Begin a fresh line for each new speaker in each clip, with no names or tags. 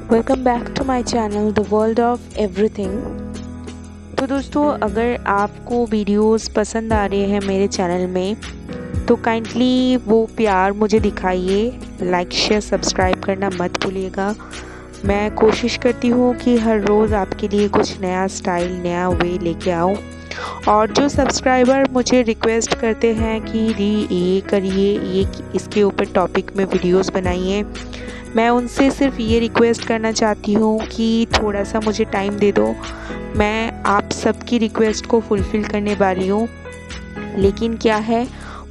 Welcome back to my channel the world of everything. तो दोस्तों, अगर आपको वीडियोस पसंद आ रहे हैं मेरे चैनल में तो काइंडली वो प्यार मुझे दिखाइए। लाइक शेयर सब्सक्राइब करना मत भूलिएगा। मैं कोशिश करती हूँ कि हर रोज़ आपके लिए कुछ नया स्टाइल, नया वे लेके आऊँ। और जो सब्सक्राइबर मुझे रिक्वेस्ट करते हैं कि दी ये करिए, ये इसके ऊपर टॉपिक में वीडियोस बनाइए, मैं उनसे सिर्फ ये रिक्वेस्ट करना चाहती हूँ कि थोड़ा सा मुझे टाइम दे दो। मैं आप सबकी रिक्वेस्ट को फुलफ़िल करने वाली हूँ, लेकिन क्या है,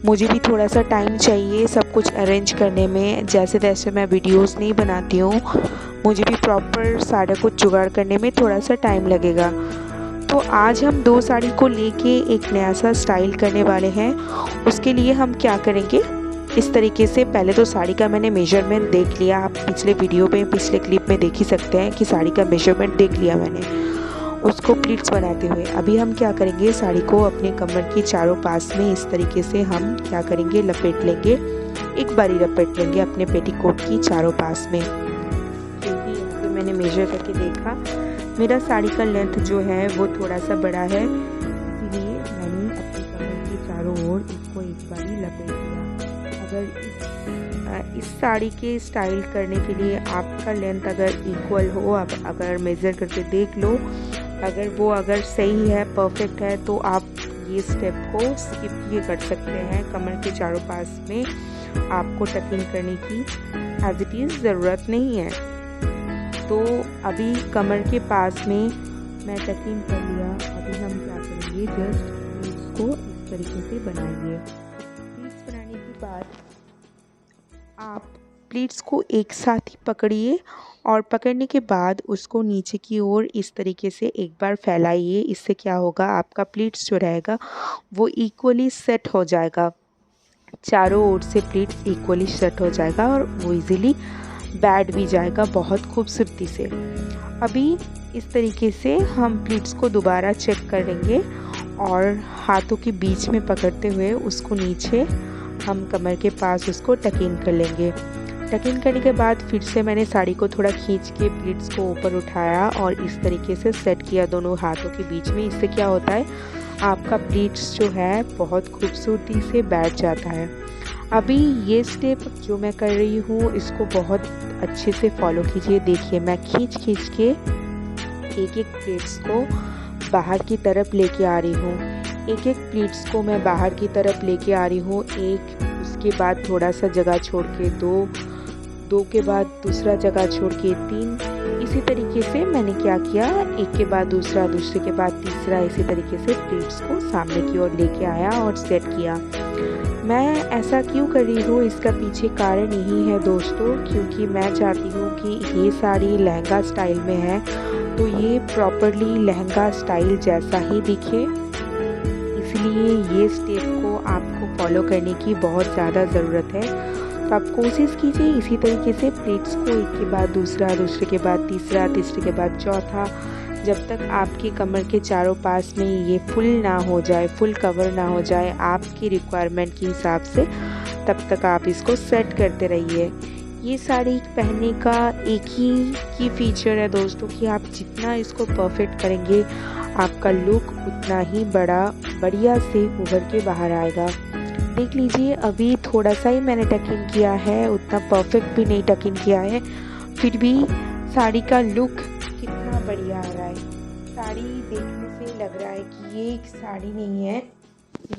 मुझे भी थोड़ा सा टाइम चाहिए सब कुछ अरेंज करने में। जैसे तैसे मैं वीडियोस नहीं बनाती हूँ, मुझे भी प्रॉपर सारा कुछ जुगाड़ करने में थोड़ा सा टाइम लगेगा। तो आज हम 2 साड़ी को लेके एक नया सा स्टाइल करने वाले हैं। उसके लिए हम क्या करेंगे, इस तरीके से पहले तो साड़ी का मैंने मेजरमेंट देख लिया। आप पिछले वीडियो में, पिछले क्लिप में देख ही सकते हैं कि साड़ी का मेजरमेंट देख लिया मैंने, उसको प्लीट्स बनाते हुए। अभी हम क्या करेंगे, साड़ी को अपने कमर के चारों पास में इस तरीके से हम क्या करेंगे, लपेट लेंगे। एक बारी लपेट लेंगे अपने पेटीकोट की चारों पास में। क्योंकि यहाँ पे मैंने मेजर करके देखा, मेरा साड़ी का लेंथ जो है वो थोड़ा सा बड़ा है, इसीलिए मैंने अपने कमर के चारों ओर इसको एक बारी लपेट लिया। अगर इस साड़ी के स्टाइल करने के लिए आपका लेंथ अगर इक्वल हो, आप अगर मेज़र करके देख लो, अगर सही है, परफेक्ट है, तो आप ये स्टेप को स्किप ये कर सकते हैं। कमर के चारों पास में आपको टकिंग करने की एज इट इज़ ज़रूरत नहीं है। तो अभी कमर के पास में मैं टकिंग कर लिया। अभी हम क्या करेंगे, जस्ट इसको इस तरीके से बनाएंगे। प्लीट्स बनाने के बाद आप प्लीट्स को एक साथ ही पकड़िए और पकड़ने के बाद उसको नीचे की ओर इस तरीके से एक बार फैलाइए। इससे क्या होगा, आपका प्लीट्स जो रहेगा वो इक्वली सेट हो जाएगा। चारों ओर से प्लीट्स इक्वली सेट हो जाएगा और वो इजीली बैठ भी जाएगा बहुत खूबसूरती से। अभी इस तरीके से हम प्लीट्स को दोबारा चेक करेंगे और हाथों के बीच में पकड़ते हुए उसको नीचे हम कमर के पास उसको टकिंग कर लेंगे। टकिंग करने के बाद फिर से मैंने साड़ी को थोड़ा खींच के प्लीट्स को ऊपर उठाया और इस तरीके से सेट किया दोनों हाथों के बीच में। इससे क्या होता है, आपका प्लीट्स जो है बहुत खूबसूरती से बैठ जाता है। अभी ये स्टेप जो मैं कर रही हूँ इसको बहुत अच्छे से फॉलो कीजिए। देखिए, मैं खींच के एक एक प्लीट्स को बाहर की तरफ लेके आ रही हूँ। एक एक प्लीट्स को मैं बाहर की तरफ लेके आ रही हूँ। एक, उसके बाद थोड़ा सा जगह छोड़ के दो के बाद दूसरा जगह छोड़ के 3। इसी तरीके से मैंने क्या किया, एक के बाद दूसरा, दूसरे के बाद तीसरा, इसी तरीके से प्लीट्स को सामने की ओर लेके आया और सेट किया। मैं ऐसा क्यों कर रही हूँ, इसका पीछे कारण यही है दोस्तों, क्योंकि मैं चाहती हूँ कि ये साड़ी लहंगा स्टाइल में है तो ये प्रॉपरली लहंगा स्टाइल जैसा ही दिखे। इसलिए ये स्टेप को आपको फॉलो करने की बहुत ज़्यादा ज़रूरत है। तो आप कोशिश कीजिए इसी तरीके से प्लीट्स को एक के बाद दूसरा, दूसरे के बाद तीसरा, तीसरे के बाद चौथा, जब तक आपकी कमर के चारों पास में ये फुल ना हो जाए, फुल कवर ना हो जाए आपकी रिक्वायरमेंट के हिसाब से, तब तक आप इसको सेट करते रहिए। ये साड़ी पहनने का एक ही फीचर है दोस्तों कि आप जितना इसको परफेक्ट करेंगे, आपका लुक उतना ही बढ़िया से उभर के बाहर आएगा। देख लीजिए, अभी थोड़ा सा ही मैंने टकिंग किया है, उतना परफेक्ट भी नहीं टकिंग किया है, फिर भी साड़ी का लुक कितना बढ़िया आ रहा है। साड़ी देखने से लग रहा है कि ये एक साड़ी नहीं है,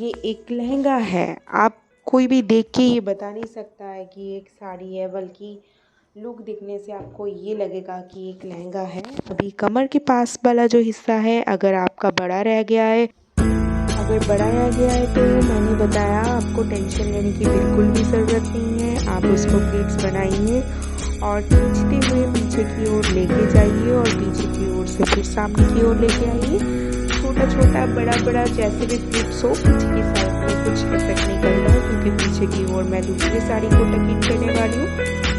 ये एक लहंगा है। आप कोई भी देख के ये बता नहीं सकता है कि एक साड़ी है, बल्कि लुक देखने से आपको ये लगेगा कि एक लहंगा है। अभी कमर के पास वाला जो हिस्सा है, अगर आपका बड़ा रह गया है, तो मैंने बताया, आपको टेंशन लेने की बिल्कुल भी ज़रूरत नहीं है। आप उसको प्लीट्स बनाइए और खींचते हुए पीछे की ओर लेके जाइए और पीछे की ओर से फिर सामने की ओर लेके आइए। छोटा छोटा, बड़ा बड़ा, जैसे भी प्लीट्स हो, पीछे की साइड में कुछ इफेक्ट नहीं करना है, क्योंकि पीछे की ओर मैं दूसरी साड़ी को टकिंग करने वाली हूँ।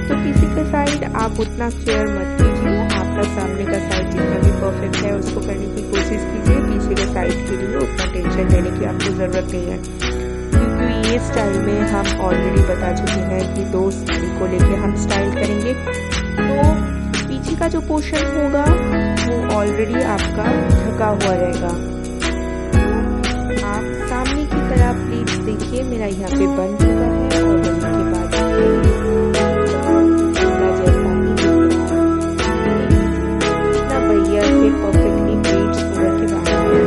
तो पीछे का साइड आप उतना केयर मत कीजिए, आपका सामने का साइड जितना भी परफेक्ट है उसको करने की कोशिश कीजिए। पीछे के साइड के लिए उतना टेंशन लेने की आपको ज़रूरत नहीं है, क्योंकि ये स्टाइल में हम ऑलरेडी बता चुके हैं कि 2 साड़ी को लेके हम स्टाइल करेंगे। तो पीछे का जो पोर्शन होगा वो ऑलरेडी आपका ढका हुआ रहेगा। तो आप सामने की तरफ प्लीट्स देखिए, मेरा यहाँ पे बन चुका है और बनने के बाद जैसा ही दिख रहा है, इतना बढ़िया से परफेक्टली प्लीट्स पूरा के बाहर है।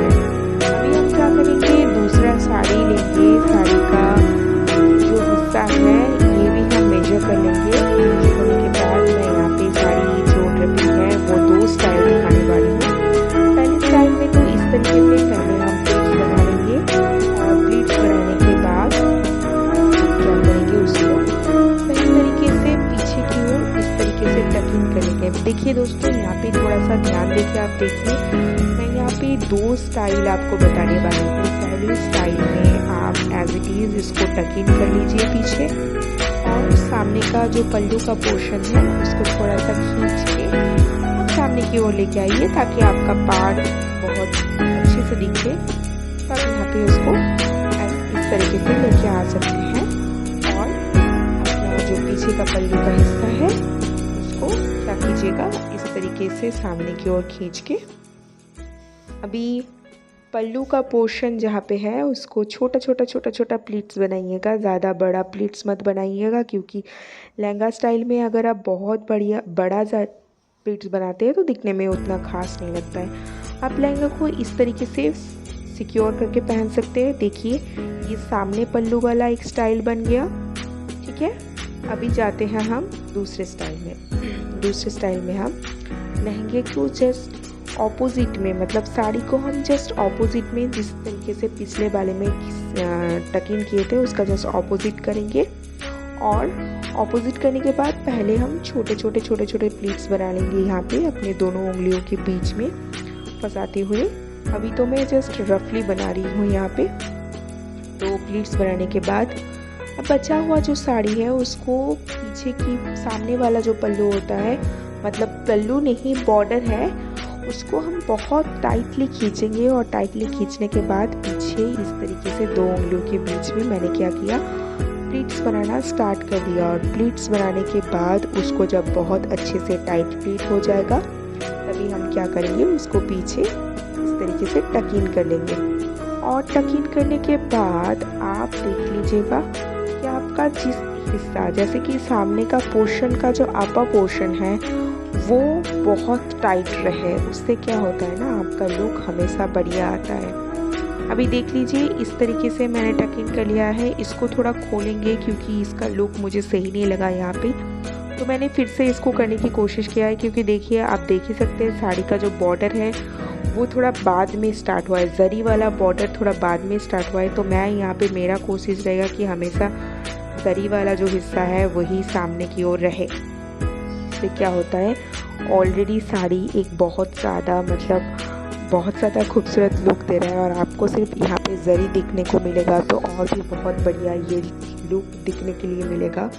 अभी हम क्या करेंगे, दूसरा साड़ी लेंगे, साड़ी का जो हिस्सा है ये भी हम मेजर कर लेंगे। मेजर करने के बाद मैं यहाँ पे साड़ी जो ड्रेपिंग है वो 2 स्टाइल दिखाने वाली हूँ। पहले स्टाइल में तो इस तरीके से पहले हम प्लीट्स बना लेंगे और प्लीट्स बनाने के बाद क्या करेंगे, उसको सही तरीके से पीछे की ओर इस तरीके से टकिंग कर लेंगे। देखिए दोस्तों, यहाँ पे थोड़ा सा ध्यान देके आप देखिए, मैं यहाँ पे 2 स्टाइल आपको बताने वाली हूँ। पहले स्टाइल में आप एज इट इज़ इसको टकिंग कर लीजिए पीछे, और सामने का जो पल्लू का पोर्शन है उसको थोड़ा सा खींच के सामने की ओर लेके आइए ताकि आपका पार्ट बहुत अच्छे से दिखे। तो आप यहाँ पे उसको इस तरीके से लेके आ सकते हैं और अपना जो पीछे का पल्लू का हिस्सा है उसको क्या कीजिएगा, इस तरीके से सामने की ओर खींच के। अभी पल्लू का पोर्शन जहाँ पे है उसको छोटा छोटा प्लीट्स बनाइएगा, ज़्यादा बड़ा प्लीट्स मत बनाइएगा, क्योंकि लहंगा स्टाइल में अगर आप बहुत बड़ा प्लीट्स बनाते हैं तो दिखने में उतना खास नहीं लगता है। आप लहंगा को इस तरीके से सिक्योर करके पहन सकते हैं। देखिए, ये सामने पल्लू वाला एक स्टाइल बन गया, ठीक है। अभी जाते हैं हम दूसरे स्टाइल में। दूसरे स्टाइल में हम लहंगे को जस्ट ऑपोजिट में, मतलब साड़ी को हम जस्ट ऑपोजिट में, जिस तरीके से पिछले वाले में टकिंग किए थे उसका जस्ट ऑपोजिट करेंगे। और ऑपोजिट करने के बाद पहले हम छोटे छोटे प्लीट्स बना लेंगे यहाँ पे अपने दोनों उंगलियों के बीच में फंसाते हुए। अभी तो मैं जस्ट रफली बना रही हूँ यहाँ पे। तो प्लीट्स बनाने के बाद अब बचा हुआ जो साड़ी है उसको पीछे की सामने वाला जो पल्लू होता है, मतलब पल्लू नहीं बॉर्डर है, उसको हम बहुत टाइटली खींचेंगे। और टाइटली खींचने के बाद पीछे इस तरीके से 2 उंगलियों के बीच में मैंने क्या किया, प्लीट्स बनाना स्टार्ट कर दिया। और प्लीट्स बनाने के बाद उसको जब बहुत अच्छे से टाइट प्लीट हो जाएगा तभी हम क्या करेंगे, उसको पीछे इस तरीके से टक इन कर लेंगे। और टक इन करने के बाद आप देख लीजिएगा कि आपका जिस हिस्सा, जैसे कि सामने का पोर्शन का जो अपर पोर्शन है वो बहुत टाइट रहे, उससे क्या होता है ना, आपका लुक हमेशा बढ़िया आता है। अभी देख लीजिए, इस तरीके से मैंने टक इन कर लिया है। इसको थोड़ा खोलेंगे क्योंकि इसका लुक मुझे सही नहीं लगा यहाँ पे, तो मैंने फिर से इसको करने की कोशिश किया है। क्योंकि देखिए, आप देख ही सकते हैं साड़ी का जो बॉर्डर है वो थोड़ा बाद में स्टार्ट हुआ है, जरी वाला बॉर्डर थोड़ा बाद में स्टार्ट हुआ है। तो मैं यहाँ पे, मेरा कोशिश रहेगा कि हमेशा जरी वाला जो हिस्सा है वही सामने की ओर रहे। इससे क्या होता है, ऑलरेडी साड़ी एक बहुत ज़्यादा खूबसूरत लुक दे रहा है और आपको सिर्फ यहाँ पे जरी दिखने को मिलेगा तो और भी बहुत बढ़िया ये लुक दिखने के लिए मिलेगा।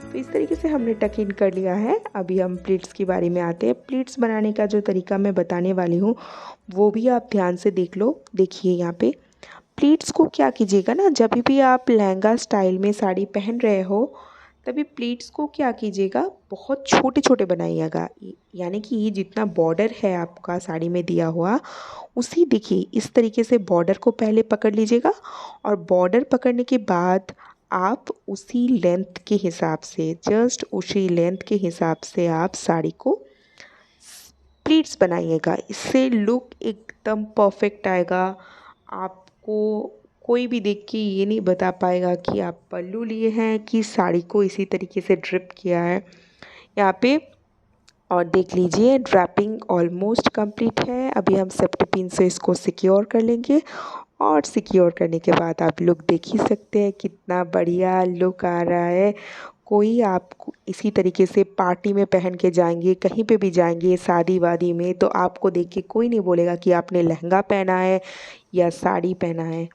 तो इस तरीके से हमने टक इन कर लिया है। अभी हम प्लीट्स के बारे में आते हैं। प्लीट्स बनाने का जो तरीका मैं बताने वाली हूँ वो भी आप ध्यान से देख लो। देखिए, यहाँ पे प्लीट्स को क्या कीजिएगा ना, जब भी आप लहंगा स्टाइल में साड़ी पहन रहे हो तभी प्लीट्स को क्या कीजिएगा, बहुत छोटे छोटे बनाइएगा। यानी कि ये जितना बॉर्डर है आपका साड़ी में दिया हुआ, उसी देखिए इस तरीके से बॉर्डर को पहले पकड़ लीजिएगा। और बॉर्डर पकड़ने के बाद आप उसी लेंथ के हिसाब से, जस्ट उसी लेंथ के हिसाब से आप साड़ी को प्लीट्स बनाइएगा। इससे लुक एकदम परफेक्ट आएगा। आपको कोई भी देख के ये नहीं बता पाएगा कि आप पल्लू लिए हैं कि साड़ी को इसी तरीके से ड्रिप किया है यहाँ पे। और देख लीजिए, ड्रैपिंग ऑलमोस्ट कंप्लीट है। अभी हम सेफ्टी पिन से इसको सिक्योर कर लेंगे और सिक्योर करने के बाद आप लुक देख ही सकते हैं कितना बढ़िया लुक आ रहा है। कोई आप इसी तरीके से पार्टी में पहन के जाएंगे, कहीं पे भी जाएंगे शादी वादी में, तो आपको देख के कोई नहीं बोलेगा कि आपने लहंगा पहना है या साड़ी पहना है।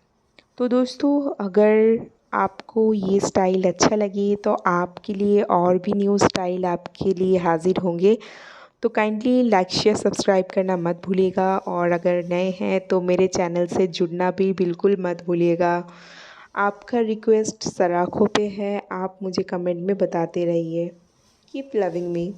तो दोस्तों, अगर आपको ये स्टाइल अच्छा लगे तो आपके लिए और भी न्यू स्टाइल आपके लिए हाजिर होंगे। तो काइंडली लाइक शेयर सब्सक्राइब करना मत भूलिएगा। और अगर नए हैं तो मेरे चैनल से जुड़ना भी बिल्कुल मत भूलिएगा। आपका रिक्वेस्ट सराखों पे है, आप मुझे कमेंट में बताते रहिए। Keep loving me.